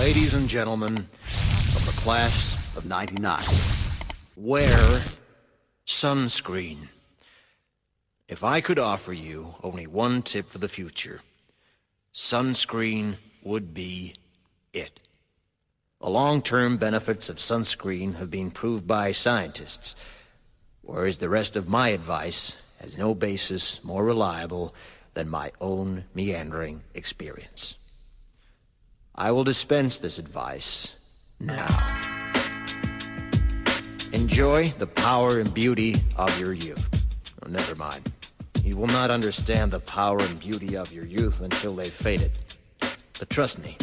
Ladies and gentlemen of the class of '99, wear sunscreen. If I could offer you only one tip for the future, sunscreen would be it. The long-term benefits of sunscreen have been proved by scientists, whereas the rest of my advice has no basis more reliable than my own meandering experience. I will dispense this advice now. Enjoy the power and beauty of your youth. Oh, never mind. You will not understand the power and beauty of your youth until they've faded. But trust me,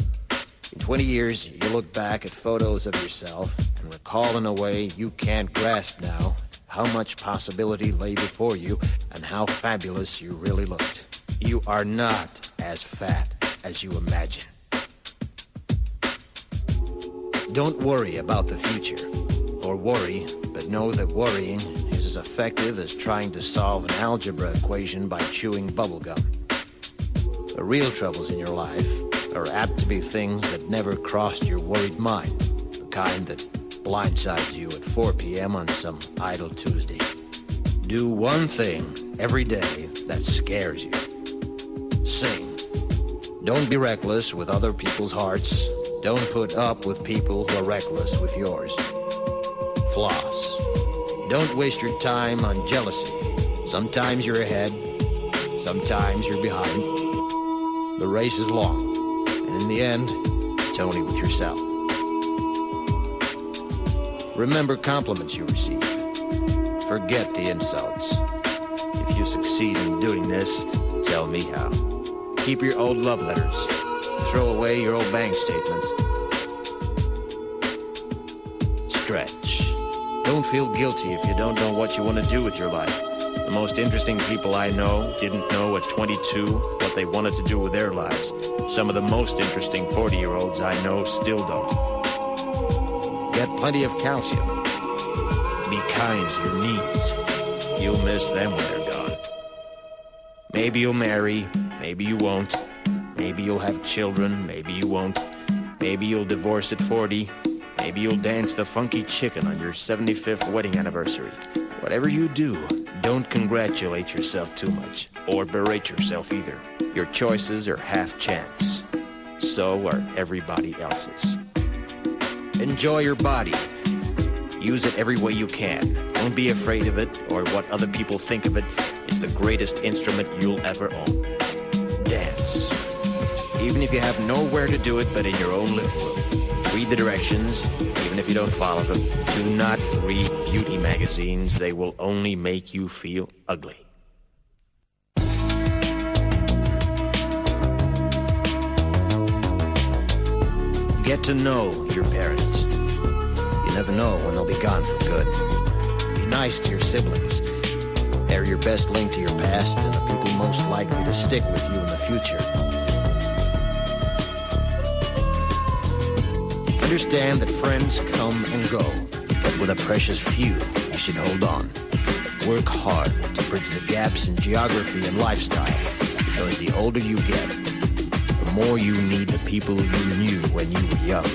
in 20 years, you'll look back at photos of yourself and recall in a way you can't grasp now how much possibility lay before you and how fabulous you really looked. You are not as fat as you imagine. Don't worry about the future, or worry, but know that worrying is as effective as trying to solve an algebra equation by chewing bubblegum. The real troubles in your life are apt to be things that never crossed your worried mind, the kind that blindsides you at 4 p.m. on some idle Tuesday. Do one thing every day that scares you. Sing. Don't be reckless with other people's hearts. Don't put up with people who are reckless with yours. Floss. Don't waste your time on jealousy. Sometimes you're ahead, sometimes you're behind. The race is long, and in the end, it's only with yourself. Remember compliments you receive. Forget the insults. If you succeed in doing this, tell me how. Keep your old love letters. Throw away your old bank statements. Stretch. Don't feel guilty if you don't know what you want to do with your life. The most interesting people I know didn't know at 22 what they wanted to do with their lives. Some of the most interesting 40-year-olds I know still don't. Get plenty of calcium. Be kind to your knees. You'll miss them when they're gone. Maybe you'll marry, maybe you won't. Maybe you'll have children, maybe you won't. Maybe you'll divorce at 40. Maybe you'll dance the funky chicken on your 75th wedding anniversary. Whatever you do, don't congratulate yourself too much, or berate yourself either. Your choices are half chance. So are everybody else's. Enjoy your body. Use it every way you can. Don't be afraid of it or what other people think of it. It's the greatest instrument you'll ever own. Dance. Even if you have nowhere to do it but in your own living room. Read the directions, even if you don't follow them. Do not read beauty magazines. They will only make you feel ugly. Get to know your parents. You never know when they'll be gone for good. Be nice to your siblings. They're your best link to your past and the people most likely to stick with you in the future. Understand that friends come and go, but with a precious few, you should hold on. Work hard to bridge the gaps in geography and lifestyle, because the older you get, the more you need the people you knew when you were young.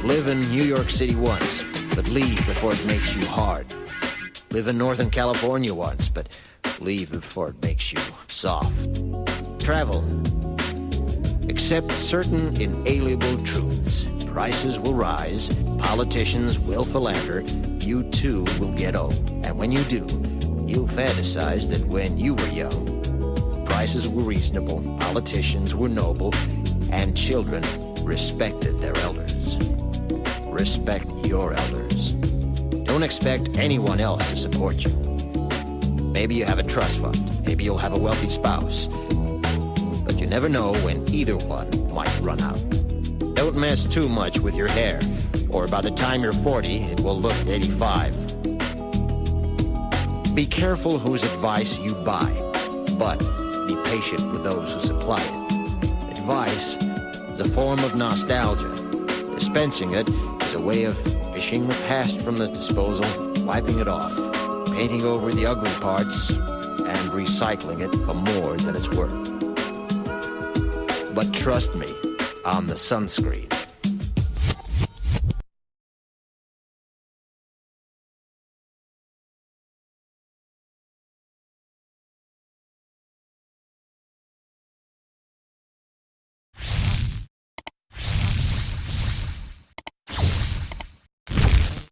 Live in New York City once, but leave before it makes you hard. Live in Northern California once, but leave before it makes you soft. Travel. Accept certain inalienable truths. Prices will rise, politicians will philander, you too will get old. And when you do, you'll fantasize that when you were young, prices were reasonable, politicians were noble, and children respected their elders. Respect your elders. Don't expect anyone else to support you. Maybe you have a trust fund, maybe you'll have a wealthy spouse. But you never know when either one might run out. Don't mess too much with your hair, or by the time you're 40, it will look 85. Be careful whose advice you buy, but be patient with those who supply it. Advice is a form of nostalgia. Dispensing it is a way of fishing the past from the disposal, wiping it off, painting over the ugly parts, and recycling it for more than it's worth. But trust me, on the sunscreen.